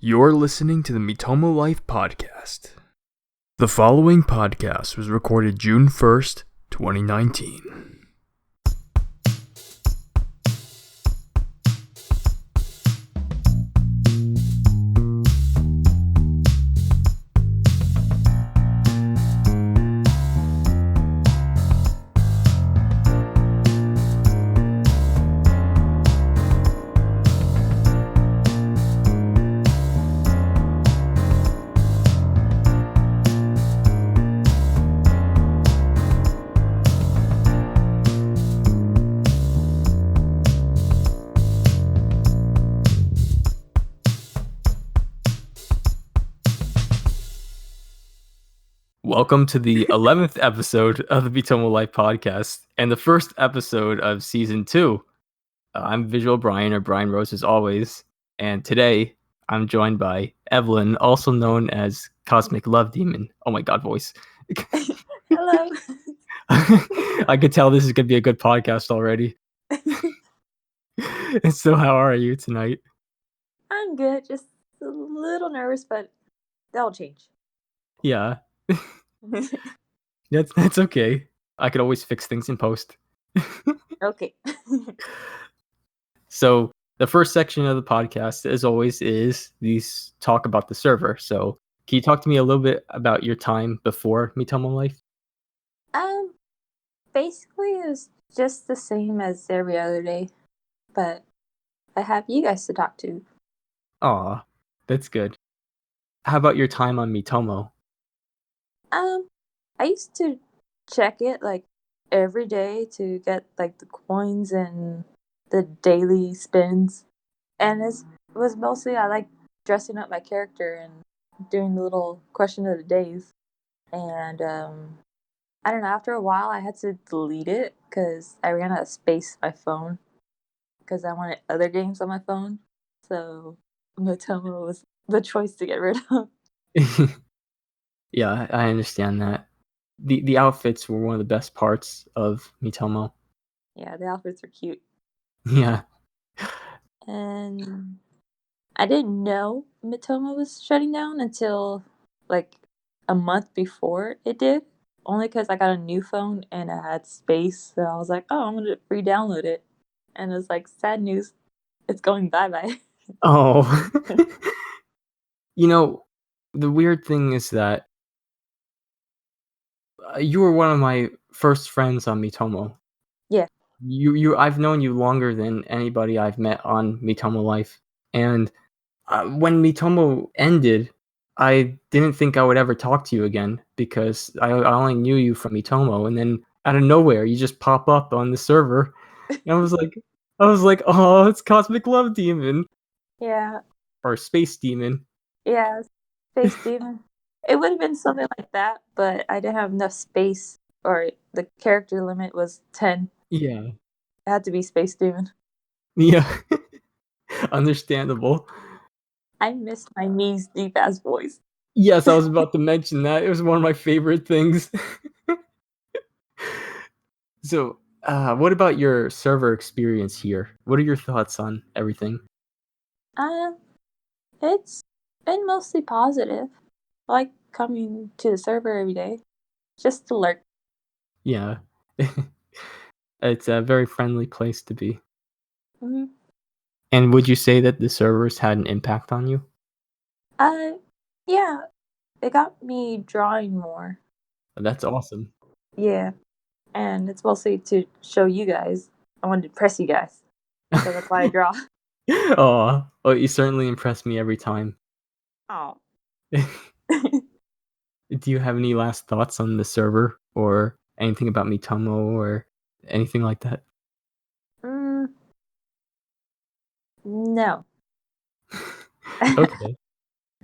You're listening to the Miitomo Life Podcast. The following podcast was recorded June 1st, 2019. Welcome to the 11th episode of the Miitomo Life Podcast and the first episode of Season 2. I'm Visual Brian, or Brian Rose as always, and today I'm joined by Evelyn, also known as CosmicLoveDemon. Oh my god, voice. Hello. I could tell this is going to be a good podcast already. And so how are you tonight? I'm good, just a little nervous, but that'll change. Yeah. That's okay. I could always fix things in post. Okay. So the first section of the podcast, as always, is these talk about the server. So can you talk to me a little bit about your time before Miitomo Life? Basically it was just the same as every other day, but I have you guys to talk to. Aw, that's good. How about your time on Miitomo? I used to check it like every day to get like the coins and the daily spins, and it was mostly I like dressing up my character and doing the little question of the days, and I don't know, after a while I had to delete it because I ran out of space on my phone because I wanted other games on my phone. So Miitomo was the choice to get rid of. Yeah, I understand that. The outfits were one of the best parts of Miitomo. Yeah, the outfits were cute. Yeah. And I didn't know Miitomo was shutting down until like a month before it did. Only because I got a new phone and I had space. So I was like, oh, I'm going to re download it. And it's like, sad news, it's going bye bye. Oh. The weird thing is that you were one of my first friends on Miitomo. Yeah. I've known you longer than anybody I've met on Miitomo Life, and when Miitomo ended, I didn't think I would ever talk to you again because I only knew you from Miitomo, and then out of nowhere, you just pop up on the server, and I was like, oh, it's Cosmic Love Demon Yeah. or Space Demon. Yeah. Space Demon. It would have been something like that, but I didn't have enough space, or the character limit was 10. Yeah, It had to be Space Demon. yeah, understandable. I missed my knees deep ass voice. Yes, I was about to mention that. It was one of my favorite things. So, what about your server experience here? What are your thoughts on everything? Um, it's been mostly positive. I like coming to the server every day just to lurk. Yeah. It's a very friendly place to be. hmm And would you say that the servers had an impact on you? Uh, yeah, it got me drawing more. That's awesome. Yeah, and it's mostly to show you guys. I wanted to impress you guys, so that's why I draw. Oh, you certainly impress me every time. Oh. Do you have any last thoughts on the server or anything about Miitomo or anything like that? No. Okay.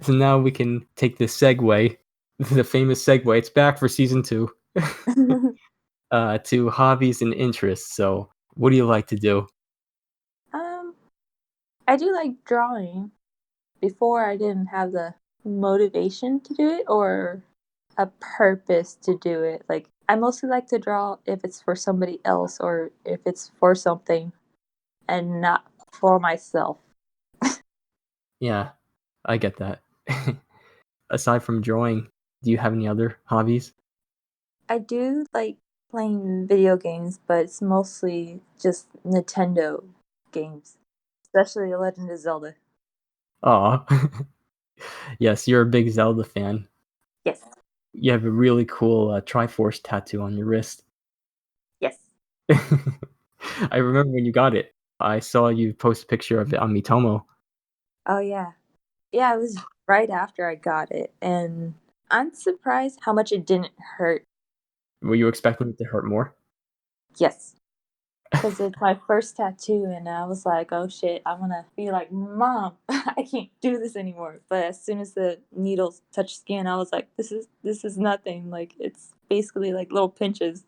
So now we can take the segue, the famous segue. It's back for season 2. To hobbies and interests. So, what do you like to do? um, I do like drawing. Before, I didn't have the motivation to do it or a purpose to do it. Like, I mostly like to draw if it's for somebody else or if it's for something and not for myself. Yeah. I get that. Aside from drawing, do you have any other hobbies? I do like playing video games, but it's mostly just Nintendo games, especially The Legend of Zelda. Aw. Yes, you're a big Zelda fan. Yes, You have a really cool, Triforce tattoo on your wrist. yes. I remember when you got it. I saw you post a picture of it on Miitomo. Oh, yeah. Yeah, it was right after I got it, and I'm surprised how much it didn't hurt. Were you expecting it to hurt more? Yes, because it's my first tattoo, and I was like, "Oh shit, I'm gonna be like, Mom, I can't do this anymore." But as soon as the needles touched skin, I was like, "This is nothing. Like it's basically like little pinches."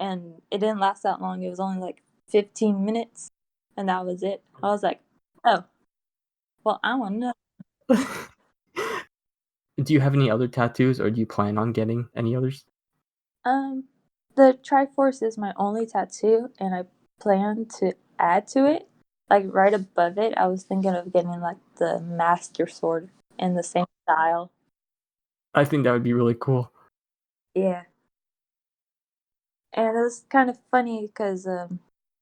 And it didn't last that long. It was only like 15 minutes, and that was it. I was like, "Oh, well, I want to know." Do you have any other tattoos, or do you plan on getting any others? Um, the Triforce is my only tattoo, and I plan to add to it. Like right above it, I was thinking of getting like the Master Sword in the same style. I think that would be really cool. Yeah, and it was kind of funny because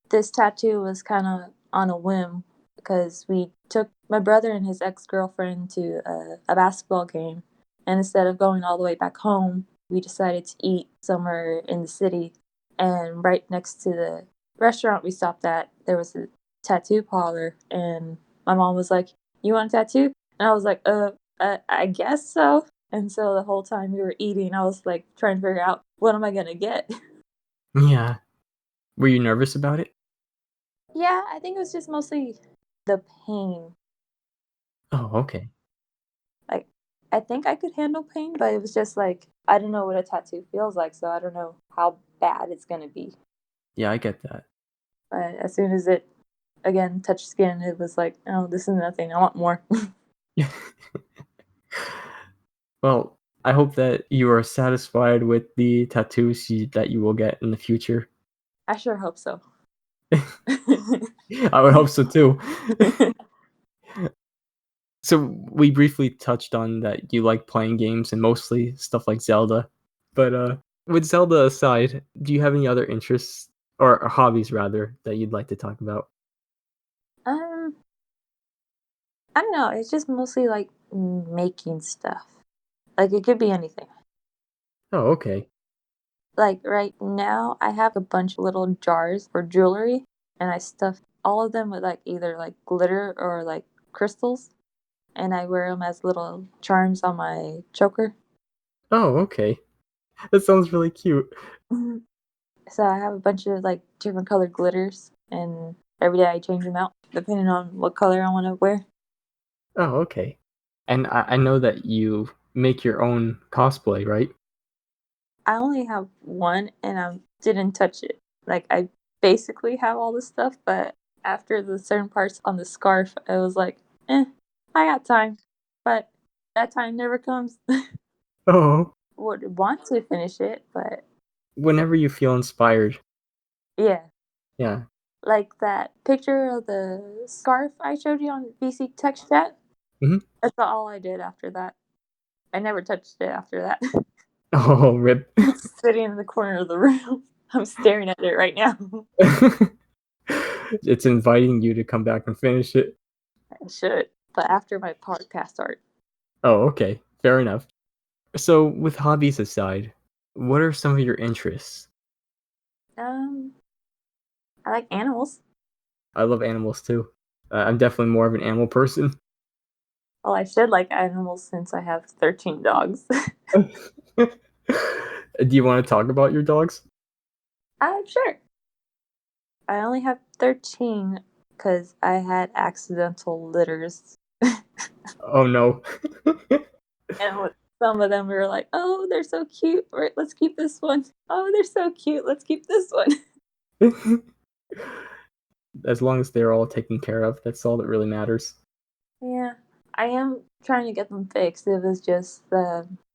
this tattoo was kind of on a whim because we took my brother and his ex girlfriend to a basketball game, and instead of going all the way back home, we decided to eat somewhere in the city. And right next to the restaurant we stopped at, there was a tattoo parlor, and my mom was like, "You want a tattoo?" And I was like, I guess so." And so the whole time we were eating, I was like trying to figure out what am I gonna get. Yeah. Were you nervous about it? Yeah, I think it was just mostly the pain. Oh, okay. Like, I think I could handle pain, but it was just like, I don't know what a tattoo feels like, so I don't know how bad it's gonna be. Yeah, I get that. But as soon as it, again, touched skin, it was like, oh, this is nothing. I want more. Well, I hope that you are satisfied with the tattoos that you will get in the future. I sure hope so. I would hope so too. So we briefly touched on that you like playing games and mostly stuff like Zelda. But with Zelda aside, do you have any other interests or hobbies rather that you'd like to talk about? um, I don't know. It's just mostly like making stuff. Like, it could be anything. Oh, okay. Like right now, I have a bunch of little jars for jewelry, and I stuff all of them with like either like glitter or like crystals, and I wear them as little charms on my choker. Oh, okay. That sounds really cute. Mhm. So I have a bunch of like different colored glitters, and every day I change them out depending on what color I want to wear. Oh, okay. And I know that you make your own cosplay, right? I only have one, and I didn't touch it. Like I basically have all the stuff, but after the certain parts on the scarf, I was like, I got time, but that time never comes. Oh. Would want to finish it, but Whenever you feel inspired. yeah, Yeah. like that picture of the scarf I showed you on VC Text Chat. Mhm. That's all I did after that. I never touched it after that. Oh, rip. It's sitting in the corner of the room. I'm staring at it right now. It's inviting you to come back and finish it. I should, but after my podcast art. Oh, okay. Fair enough. So, with hobbies aside, what are some of your interests? Um, I like animals. I love animals too. I'm definitely more of an animal person. Well, I should like animals since I have 13 dogs. Do you want to talk about your dogs? Sure. I only have 13 because I had accidental litters. Oh no. And with some of them, we were like, oh, they're so cute. Right, let's keep this one. Oh, they're so cute. Let's keep this one. As long as they're all taken care of, that's all that really matters. Yeah. I am trying to get them fixed. It was just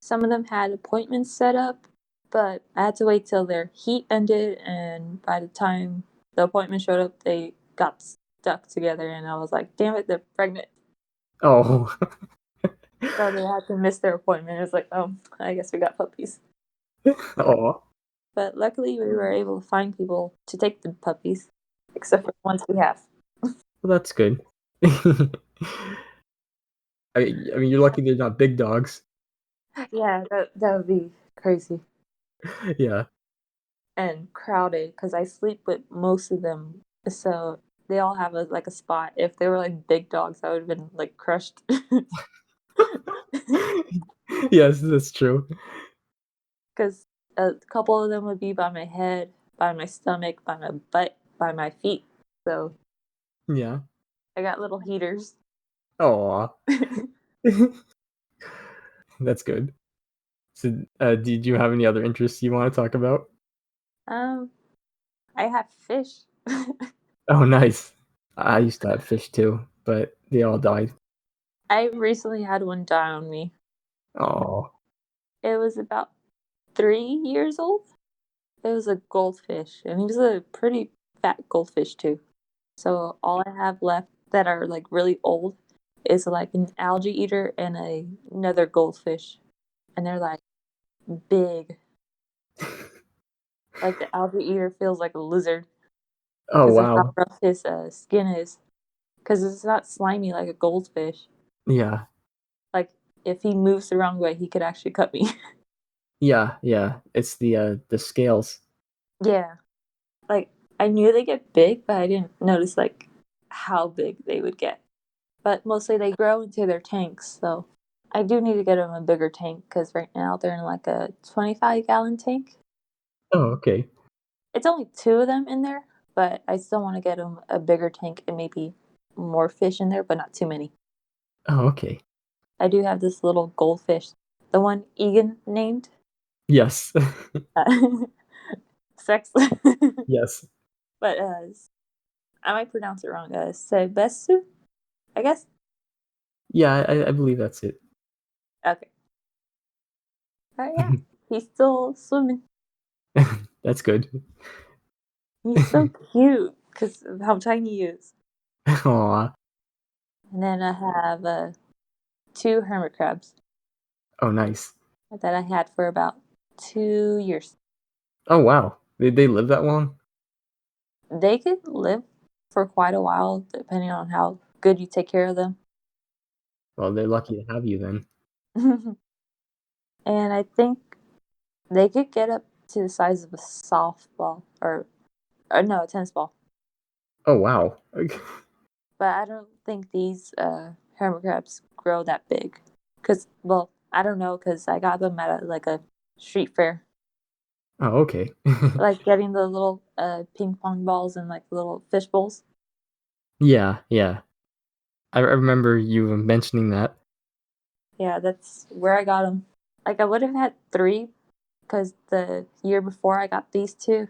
some of them had appointments set up, but I had to wait till their heat ended. And by the time the appointment showed up, they got stuck together. And I was like, damn it, they're pregnant. Oh. So they had to miss their appointment. It was like, oh, I guess we got puppies. Aw. But luckily, we were able to find people to take the puppies, except for the ones we have. Well, that's good. I mean, you're lucky they're not big dogs. Yeah, that would be crazy Yeah. and crowded because I sleep with most of them, so they all have a spot. If they were like big dogs, I would have been like crushed. Yes, that's true. Because a couple of them would be by my head, by my stomach, by my butt, by my feet. So Yeah. I got little heaters. Aw. That's good. So, did you have any other interests you wanna talk about? um, I have fish. Oh, nice. I used to have fish too, but they all died. I recently had one die on me. Oh, It was about 3 years old. It was a goldfish, and he was a pretty fat goldfish too. So all I have left that are like really old is like an algae eater and another goldfish, and they're like big. Like the algae eater feels like a lizard Oh, because of how wow. rough his skin is. Because it's not slimy like a goldfish. Yeah. Like if he moves the wrong way, he could actually cut me. Yeah, yeah. It's the scales. Yeah, like I knew they get big, but I didn't notice like how big they would get. But mostly they grow into their tanks, so I do need to get them a bigger tank because right now they're in like a 25-gallon tank. Oh, okay. It's only two of them in there, but I still want to get them a bigger tank and maybe more fish in there, but not too many. Oh, okay. I do have this little goldfish, the one Egan named. Yes. Sex. Yes. But I might pronounce it wrong. Sebesu, I guess. Yeah, I believe that's it. Okay. Yeah, he's still swimming. That's good. He's so cute because of how tiny he is. Aw. And then I have two hermit crabs Oh, nice. that I had for about 2 years. Oh, wow. They live that long? They could live for quite a while depending on how good you take care of them. Well, they're lucky to have you then. And I think they could get up to the size of a softball or no, a tennis ball. Oh, wow. But I don't think these hermit crabs grow that big. Cause well, I don't know, cause I got them at a street fair. Oh, okay. Like getting the little ping pong balls and like little fish bowls. Yeah, yeah. I remember you mentioning that. Yeah, that's where I got them. Like I would have had three, cause the year before I got these two,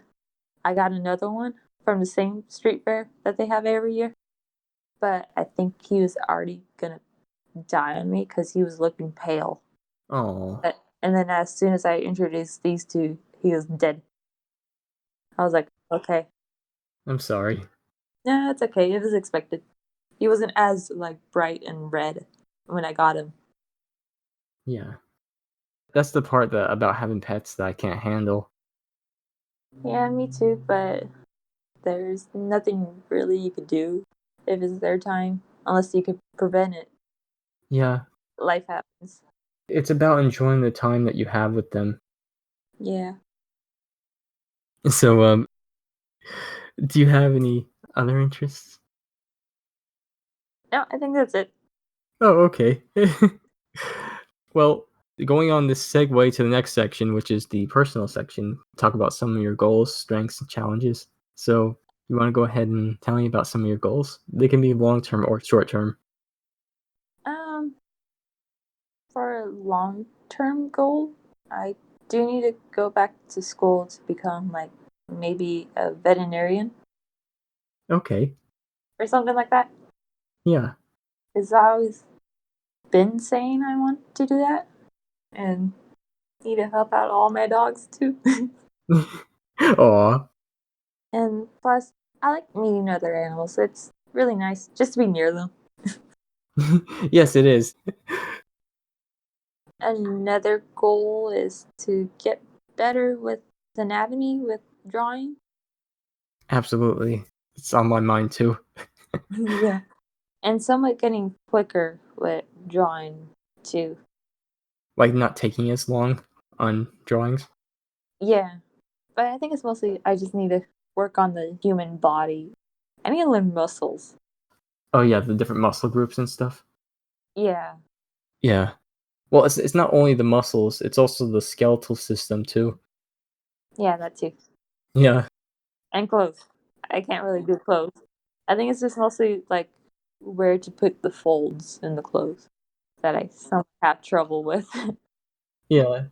I got another one from the same street fair that they have every year. But I think he was already gonna die on me because he was looking pale. Oh, And then as soon as I introduced these two, he was dead. I was like, okay, I'm sorry. no, it's okay. It was expected. He wasn't as like bright and red when I got him. Yeah. That's the part that about having pets that I can't handle. Yeah, me too. But there's nothing really you could do if it's their time, unless you could prevent it. Yeah. Life happens. It's about enjoying the time that you have with them. Yeah. So, do you have any other interests? No, I think that's it. Oh, okay. Well, going on this segue to the next section, which is the personal section, talk about some of your goals, strengths, and challenges. So, you want to go ahead and tell me about some of your goals? They can be long term or short term. Um, for a long term goal, I do need to go back to school to become like maybe a veterinarian Okay. or something like that. Yeah. Because I always been saying I want to do that and need to help out all my dogs too. Aw. And plus, I like meeting other animals. It's really nice just to be near them. Yes, it is. Another goal is to get better with anatomy, with drawing. Absolutely. It's on my mind too. Yeah. And somewhat getting quicker with drawing too. Like not taking as long on drawings. Yeah. But I think it's mostly I just need to work on the human body. I need to learn muscles. Oh yeah, the different muscle groups and stuff. Yeah. Yeah. Well, it's not only the muscles, it's also the skeletal system too. Yeah, that too. Yeah. And clothes. I can't really do clothes. I think it's just mostly like where to put the folds in the clothes that I somewhat have trouble with. Yeah.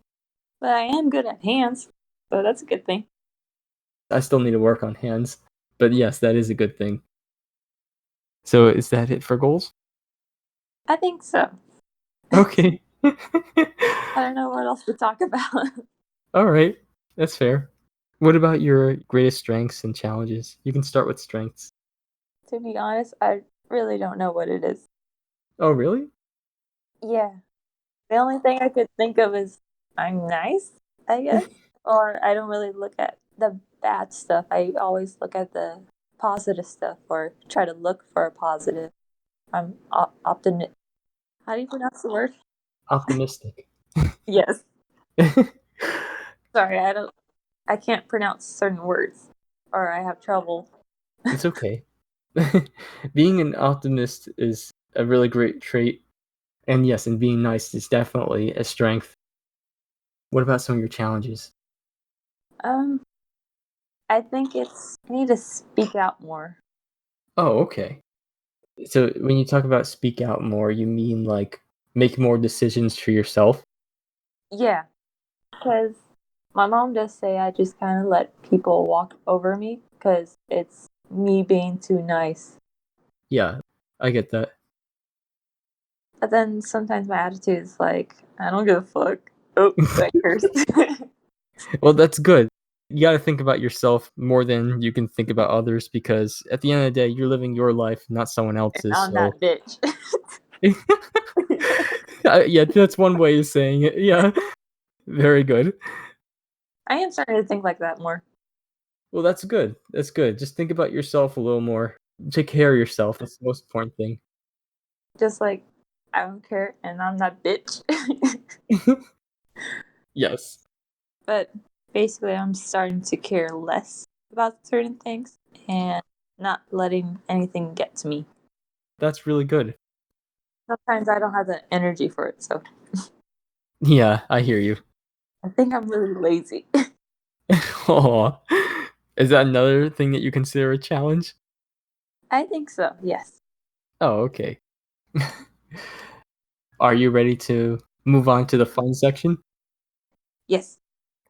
But I am good at hands, so that's a good thing. I still need to work on hands. But yes, that is a good thing. So is that it for goals? I think so. Okay. I don't know what else to talk about. All right. That's fair. What about your greatest strengths and challenges? You can start with strengths. To be honest, I really don't know what it is. Oh, really? Yeah. The only thing I could think of is I'm nice, I guess. Or I don't really look at the bad stuff. I always look at the positive stuff or try to look for a positive. I'm optimistic. How do you pronounce the word? Optimistic. Yes. Sorry, I can't pronounce certain words or I have trouble. It's okay. Being an optimist is a really great trait. And yes, and being nice is definitely a strength. What about some of your challenges? Um, I think I need to speak out more. Oh, okay. So when you talk about speak out more, you mean like make more decisions for yourself? Yeah, because my mom does say I just kind of let people walk over me because it's me being too nice. Yeah, I get that. But then sometimes my attitude is like, I don't give a fuck. Oh, I cursed. Well, that's good. You got to think about yourself more than you can think about others because at the end of the day, you're living your life, not someone And else's. I'm So, that bitch. yeah, that's one way of saying it. Yeah, very good. I am starting to think like that more. Well, that's good. That's good. Just think about yourself a little more. Take care of yourself. That's the most important thing. Just like, I don't care and I'm that bitch. Yes, But basically, I'm starting to care less about certain things and not letting anything get to me. that's really good. Sometimes I don't have the energy for it, so Yeah, I hear you. I think I'm really lazy. Aw. Is that another thing that you consider a challenge? I think so, yes. Oh, okay. Are you ready to move on to the fun section? Yes.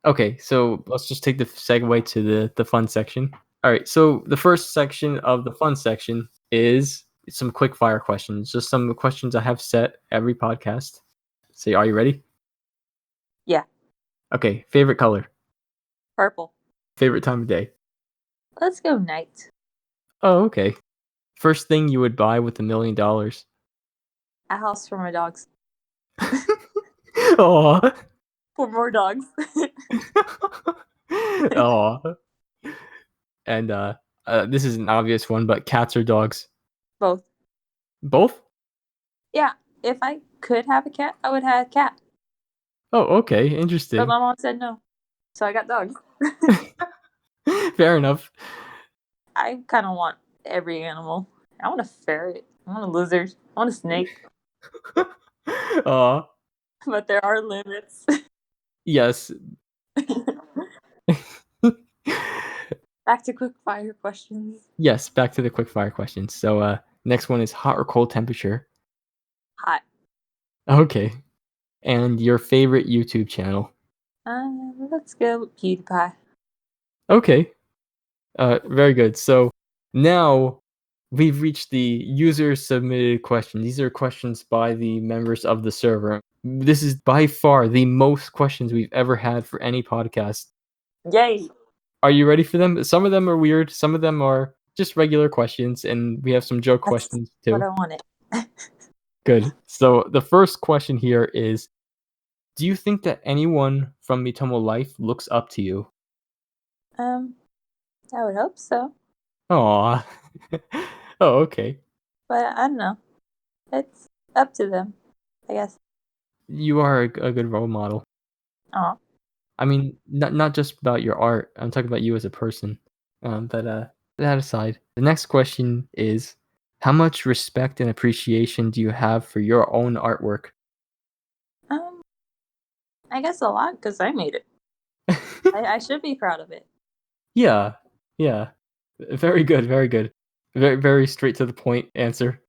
Okay, so let's just take the segue to the fun section. All right, so the first section of the fun section is some quick fire questions, just some questions I have set every podcast. So, are you ready? Yeah. Okay, favorite color, Purple. favorite time of day. Let's go night. Oh, okay. First thing you would buy with $1,000,000. A house for my dogs. Aw. For more dogs. Aw. And this is an obvious one, but cats or dogs? Both. Both? Yeah. If I could have a cat, I would have a cat. Oh, okay, But interesting. my mom said no. So I got dogs. Fair enough. I kind of want every animal. I want a ferret. I want a lizard. I want a snake. Aw. But there are limits. Yes. Back to quick fire questions. Yes, back to the quick fire questions. So, next one is hot or cold temperature? Hot. Okay. And your favorite YouTube channel? Let's go with PewDiePie. Okay. Very good. So, now we've reached the user submitted question. These are questions by the members of the server. This is by far the most questions we've ever had for any podcast. Yay! Are you ready for them? Some of them are weird, some of them are just regular questions, and we have some joke That's questions what too. I wanted. Good. So the first question here is Do you think that anyone from Miitomo Life looks up to you? Um, I would hope so, Aw. Oh, okay. but I don't know. It's up to them, I guess. You are a good role model. Oh, I mean, not just about your art, I'm talking about you as a person. But that aside, the next question is, how much respect and appreciation do you have for your own artwork? um, I guess a lot because I made it. I should be proud of it. Yeah, yeah. Very good, very good. Very straight to the point answer.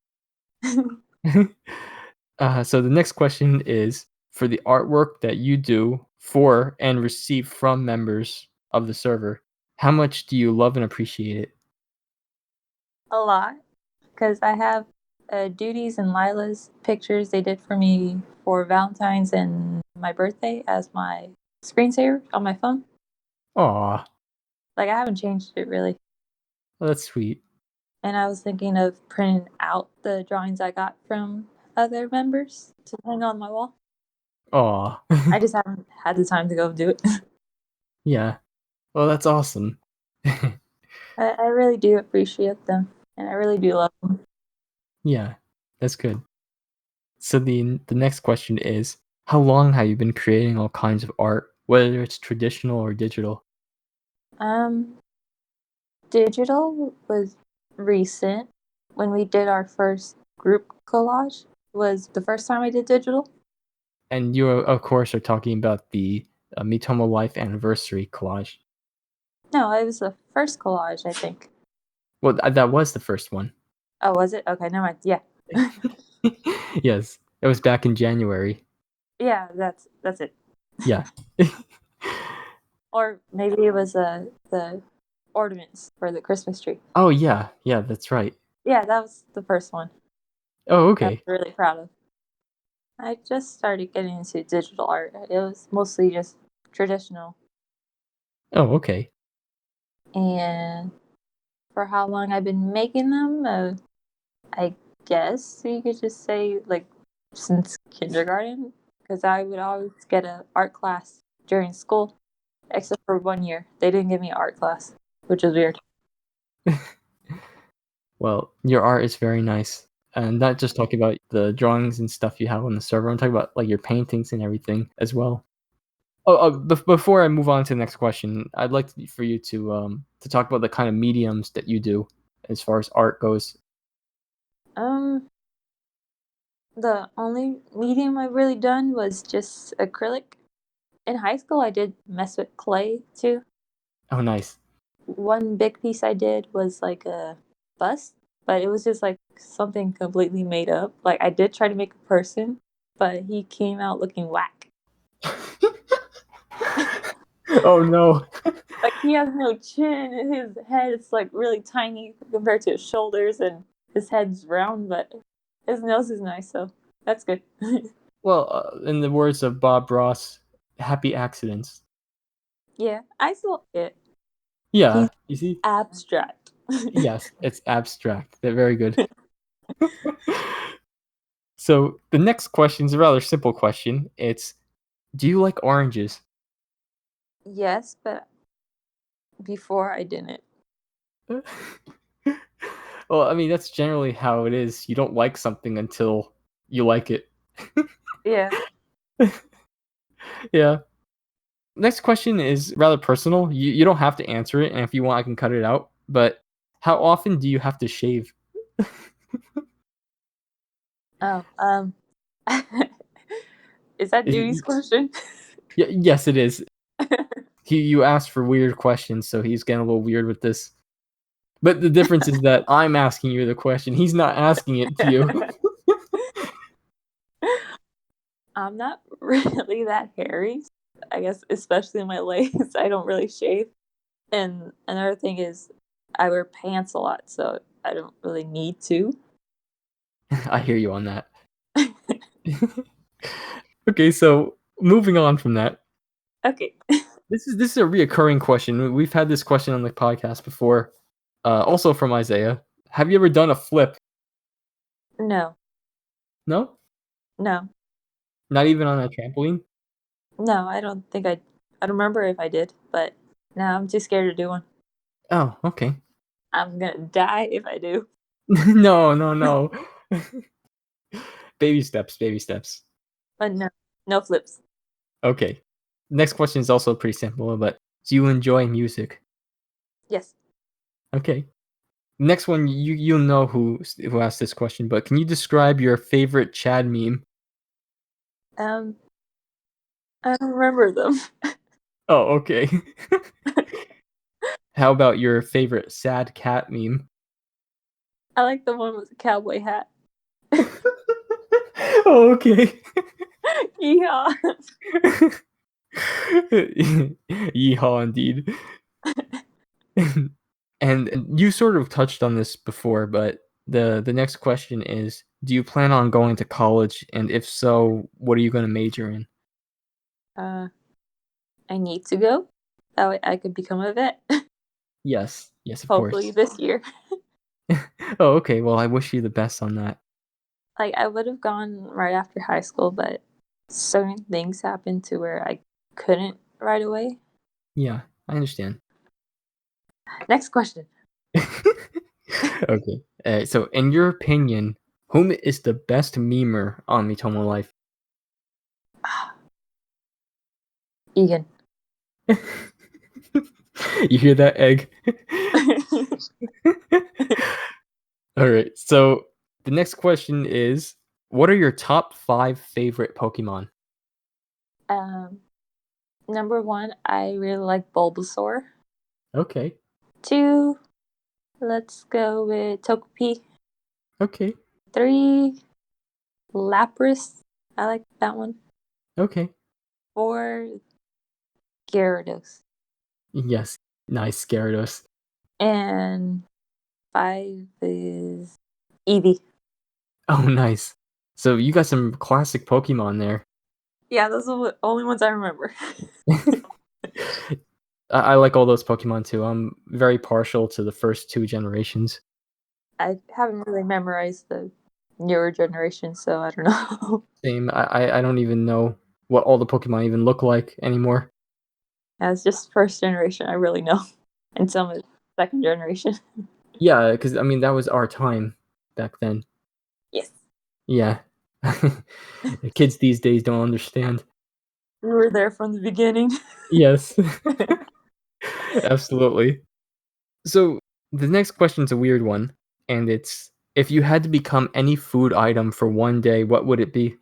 So the next question is, for the artwork that you do for and receive from members of the server, how much do you love and appreciate it? A lot because I have Duties and Lila's pictures they did for me for Valentine's and my birthday as my screensaver on my phone. Aw, Like I haven't changed it really. well, that's sweet. And I was thinking of printing out the drawings I got from other members to hang on my wall. Aw. I just haven't had the time to go do it. Yeah. Well, that's awesome. I really do appreciate them, and I really do love them. Yeah, that's good. So the next question is, how long have you been creating all kinds of art, whether it's traditional or digital? Um, Digital was recent when we did our first group collage. Was the first time I did digital? And you, of course, are talking about the Miitomo Life anniversary collage. No, it was the first collage, I think. Well, that was the first one. Oh, was it? Okay, never mind. Yeah, Yes, it was back in January. yeah, that's it. Yeah. Or maybe it was the ornaments for the Christmas tree. Oh, yeah, yeah, that's right. Yeah, that was the first one. Oh, I was okay. really proud of. I just started getting into digital art. It was mostly just traditional. Oh, okay. And for how long I've been making them, I guess you could just say like since kindergarten, because I would always get an art class during school, except for 1 year. They didn't give me an art class, which is weird. Well, your art is very nice. And not just talking about the drawings and stuff you have on the server, I'm talking about like your paintings and everything as well. Before I move on to the next question, I'd like for you to talk about the kind of mediums that you do as far as art goes. Um, the only medium I've really done was just acrylic. In high school, I did mess with clay too. Oh, nice. One big piece I did was like a bust, but it was just like something completely made up. Like I did try to make a person, but he came out looking whack. Oh no. Like he has no chin, and his head is like really tiny compared to his shoulders, and his head's round, but his nose is nice, so that's good. Well, in the words of Bob Ross, happy accidents. Yeah, I saw it. Yeah, He's you see? abstract. Yes, it's abstract. They're very good. So the next question is a rather simple question. It's, do you like oranges? Yes, but before I didn't. Well, I mean, that's generally how it is. You don't like something until you like it. Yeah. Yeah. Next question is rather personal. You don't have to answer it, and if you want, I can cut it out. But how often do you have to shave? Oh, is that Duty's question? Yes, it is. You asked for weird questions, so he's getting a little weird with this. But the difference is that I'm asking you the question. He's not asking it to you. I'm not really that hairy. I guess, especially in my legs, I don't really shave. And another thing is, I wear pants a lot, so I don't really need to. I hear you on that. Okay, so moving on from that, Okay. this is a reoccurring question. We've had this question on the podcast before, also from Isaiah. Have you ever done a flip? No, No, no, not even on a trampoline. No, I don't think I. I don't remember if I did, but now I'm too scared to do one. Oh, okay. I'm gonna die if I do. No, no, no. Baby steps, baby steps. But no, no flips. Okay. Next question is also pretty simple, but do you enjoy music? Yes. Okay. Next one, you'll know who asked this question, but can you describe your favorite Chad meme? Um, I don't remember them. Oh, okay. How about your favorite sad cat meme? I like the one with the cowboy hat. Oh, okay. Yeehaw! Yeehaw, indeed. And you sort of touched on this before, but the next question is, do you plan on going to college? And if so, what are you going to major in? Uh, I need to go. That way I could become a vet. Yes, yes, of Hopefully course. this year. Oh, okay. Well, I wish you the best on that. Like I would have gone right after high school, but certain things happened to where I couldn't right away. Yeah, I understand. Next question. Okay. So, in your opinion, whom is the best memer on Miitomo Life? Egan. You hear that, Egg? All right. So the next question is, what are your top 5 favorite Pokemon? um, Number one, I really like Bulbasaur. Okay. Two, let's go with Togepi. Okay. Three, Lapras. I like that one. Okay. Four, Gyarados. Yes. Nice, Gyarados. And five is Eevee. Oh, nice. So you got some classic Pokemon there. Yeah, those are the only ones I remember. I like all those Pokemon too. I'm very partial to the first 2 generations. I haven't really memorized the newer generation, so I don't know. Same. I don't even know what all the Pokemon even look like anymore. As just first generation, I really know, and some of second generation. Yeah, because I mean that was our time back then. Yes, Yeah. The kids these days don't understand. we were there from the beginning. Yes. Absolutely. So the next question's a weird one, and it's, if you had to become any food item for one day, what would it be?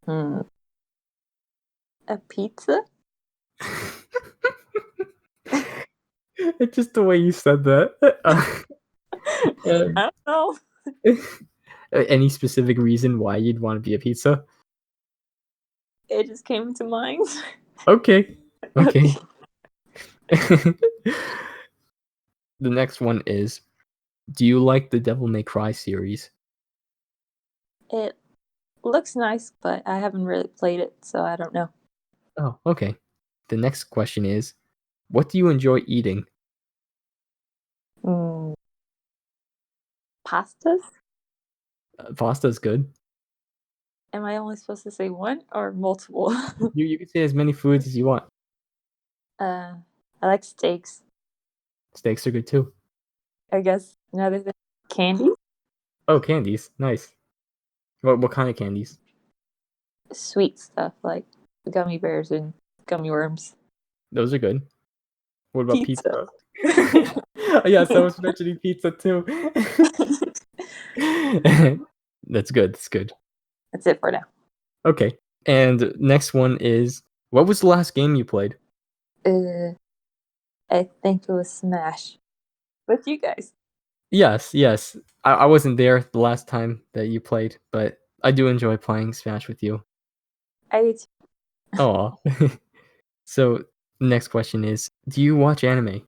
Hmm. A pizza? It's just the way you said that. I Um, don't know. any specific reason why you'd want to be a pizza? It just came to mind. Okay. Okay. Okay. The next one is, do you like the Devil May Cry series? It looks nice, but I haven't really played it, so I don't know. Oh, okay. The next question is, what do you enjoy eating? Mm, pastas? Pasta's good. Am I only supposed to say one or multiple? You can say as many foods as you want. uh, I like steaks. Steaks are good too. I guess another thing, candy, Oh, candies. Nice. What kind of candies? sweet stuff like gummy bears and gummy worms. Those are good. What about Pizza. pizza? Yes, I was mentioning pizza too. That's good. That's good. That's it for now. Okay. And next one is, what was the last game you played? Uh, I think it was Smash with you guys. Yes, yes. I wasn't there the last time that you played, but I do enjoy playing Smash with you. I did. Oh. So, next question is, do you watch anime?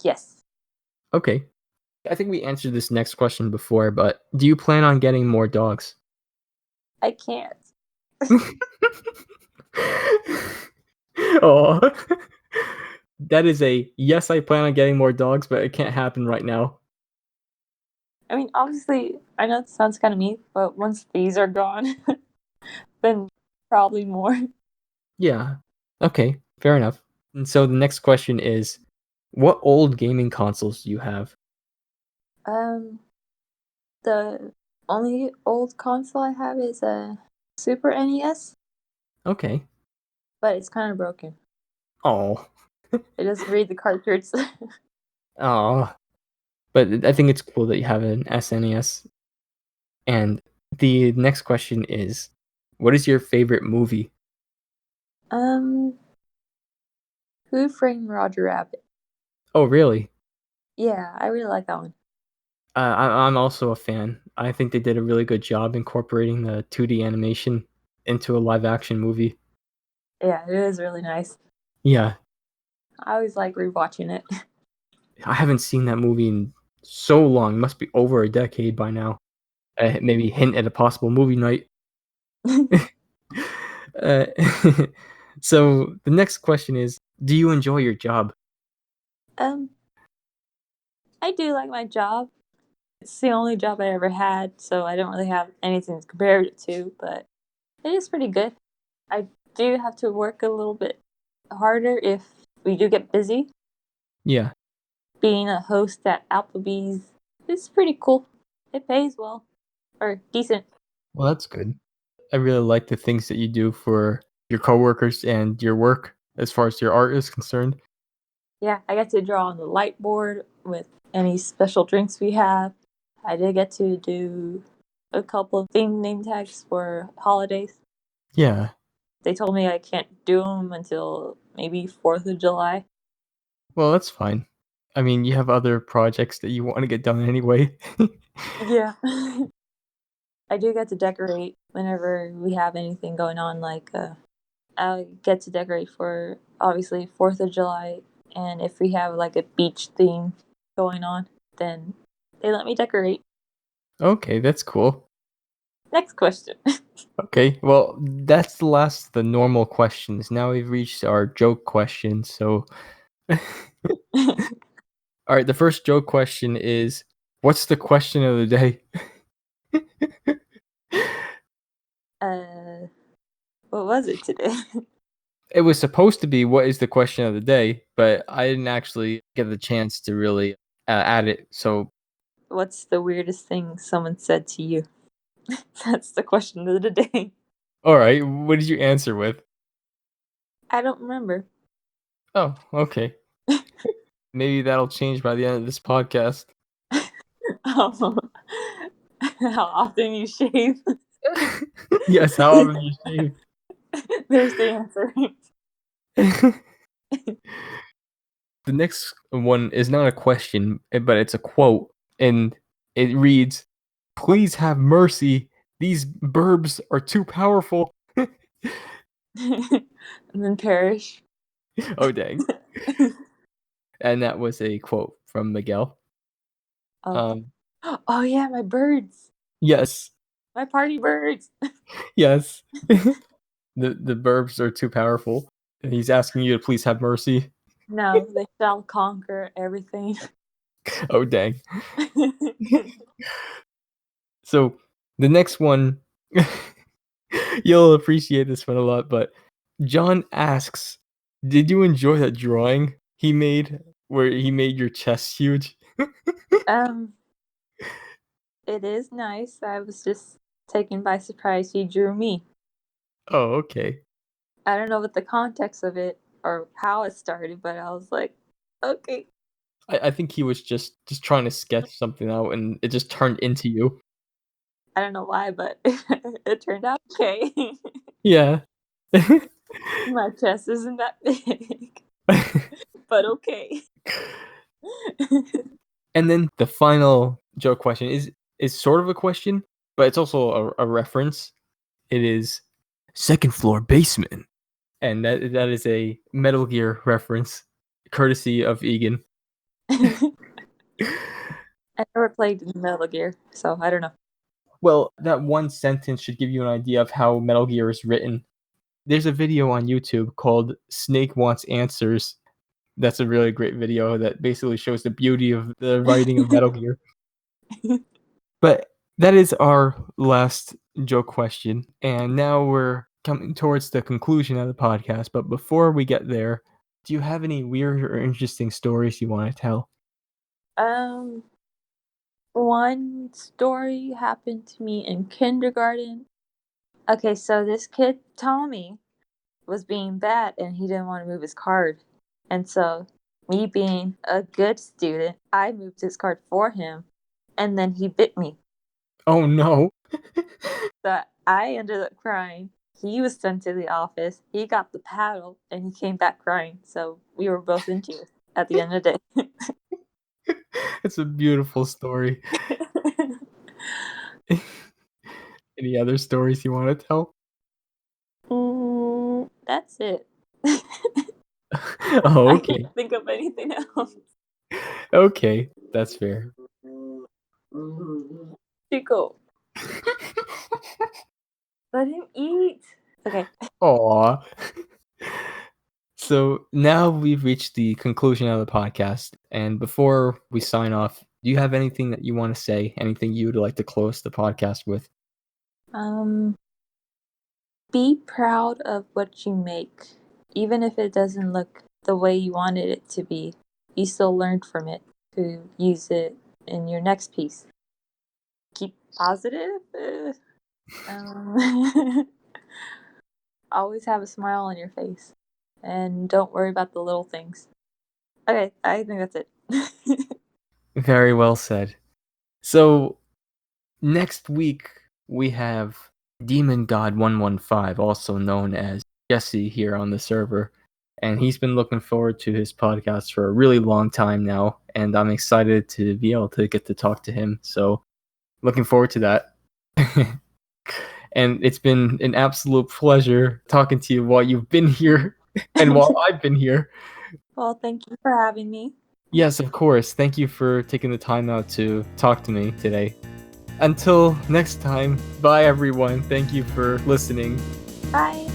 Yes, Okay. I think we answered this next question before, but do you plan on getting more dogs? I can't. Oh. That is a yes, I plan on getting more dogs, but it can't happen right now. I mean, obviously, I know it sounds kind of mean, but once these are gone, then probably more. Yeah. Okay, fair enough. And so the next question is, what old gaming consoles do you have? Um, the only old console I have is a Super NES, Okay. but it's kind of broken. Oh. It doesn't read the cartridge. Oh. But I think it's cool that you have an SNES. And the next question is, what is your favorite movie? um, Who Framed Roger Rabbit? Oh, really? Yeah, I really like that one. I'm also a fan. I think they did a really good job incorporating the 2D animation into a live action movie. Yeah, it is really nice. Yeah, I always like rewatching it. I haven't seen that movie in so long. Must be over a decade by now. Maybe hint at a possible movie night. Uh, so the next question is, do you enjoy your job? um, I do like my job. It's the only job I ever had, so I don't really have anything to compare it to, but it is pretty good. I do have to work a little bit harder if we do get busy. Yeah. Being a host at Applebee's is pretty cool. It pays well, or decent. Well, that's good. I really like the things that you do for your coworkers and your work as far as your art is concerned. Yeah, I get to draw on the light board with any special drinks we have. I did get to do a couple of theme name tags for holidays. Yeah. They told me I can't do them until maybe 4th of July. Well, that's fine. I mean, you have other projects that you want to get done anyway. Yeah. I do get to decorate whenever we have anything going on. Like, I get to decorate for obviously 4th of July. And if we have like a beach theme going on, then they let me decorate. Okay, that's cool. Next question. Okay, well, that's the last of the normal questions. Now we've reached our joke questions. So, all right, the first joke question is, what's the question of the day? uh, what was it today? It was supposed to be what is the question of the day, but I didn't actually get the chance to really add it. So, What's the weirdest thing someone said to you? That's the question of the day. all right, what did you answer with? I don't remember. Oh, okay. Maybe that'll change by the end of this podcast. Oh, how often you shave? Yes, how often you shave? There's the answer. The next one is not a question, but it's a quote, and it reads, "Please have mercy. These burbs are too powerful." And then perish. Oh, dang. And that was a quote from Miguel. Oh. Um, Oh yeah, my birds. yes, My party birds. yes. The burbs are too powerful. And he's asking you to please have mercy. No, they shall conquer everything. Oh, dang. So the next one, you'll appreciate this one a lot, but John asks, "Did you enjoy that drawing he made where he made your chest huge?" um, it is nice. I was just taken by surprise. He drew me. Oh, okay. I don't know what the context of it or how it started, but I was like, okay. I think he was just trying to sketch something out, and it just turned into you. I don't know why, but it turned out okay. Yeah. My chest isn't that big, but okay. And then the final joke question is sort of a question, but it's also a reference. It is second floor basement. And that is a Metal Gear reference, courtesy of Egan. I never played Metal Gear, so I don't know. Well, that one sentence should give you an idea of how Metal Gear is written. There's a video on YouTube called Snake Wants Answers. That's a really great video that basically shows the beauty of the writing of Metal Gear. But that is our last joke question. And now we're coming towards the conclusion of the podcast, but before we get there, do you have any weird or interesting stories you want to tell? Um, one story happened to me in kindergarten. Okay, so this kid, Tommy, was being bad and he didn't want to move his card. And so, me being a good student, I moved his card for him and then he bit me. Oh no. So I ended up crying. He was sent to the office. He got the paddle and he came back crying. So we were both in tears at the end of the day. It's a beautiful story. Any other stories you want to tell? That's it. Oh, I okay. can't think of anything else. Okay, that's fair. Chico, let him eat. Okay. Aw. So now we've reached the conclusion of the podcast, and before we sign off, do you have anything that you want to say? Anything you would like to close the podcast with? Be proud of what you make. Even if it doesn't look the way you wanted it to be, you still learned from it to use it in your next piece. Keep positive. Always have a smile on your face. And don't worry about the little things. Okay, I think that's it. Very well said. So next week we have Demon God 115, also known as Jesse, here on the server. And he's been looking forward to his podcast for a really long time now, and I'm excited to be able to get to talk to him. So looking forward to that. And it's been an absolute pleasure talking to you while you've been here and while I've been here. Well, thank you for having me. Yes, of course. Thank you for taking the time out to talk to me today. Until next time, bye everyone. Thank you for listening. Bye.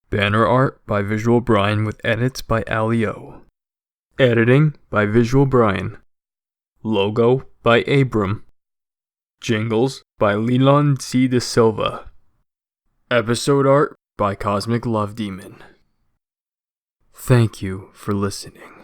Banner art by Visual Brian with edits by Alio. Editing by Visual Brian. Logo by Abram. Jingles by Leland C. De Silva. Episode art by CosmicLoveDemon. Thank you for listening.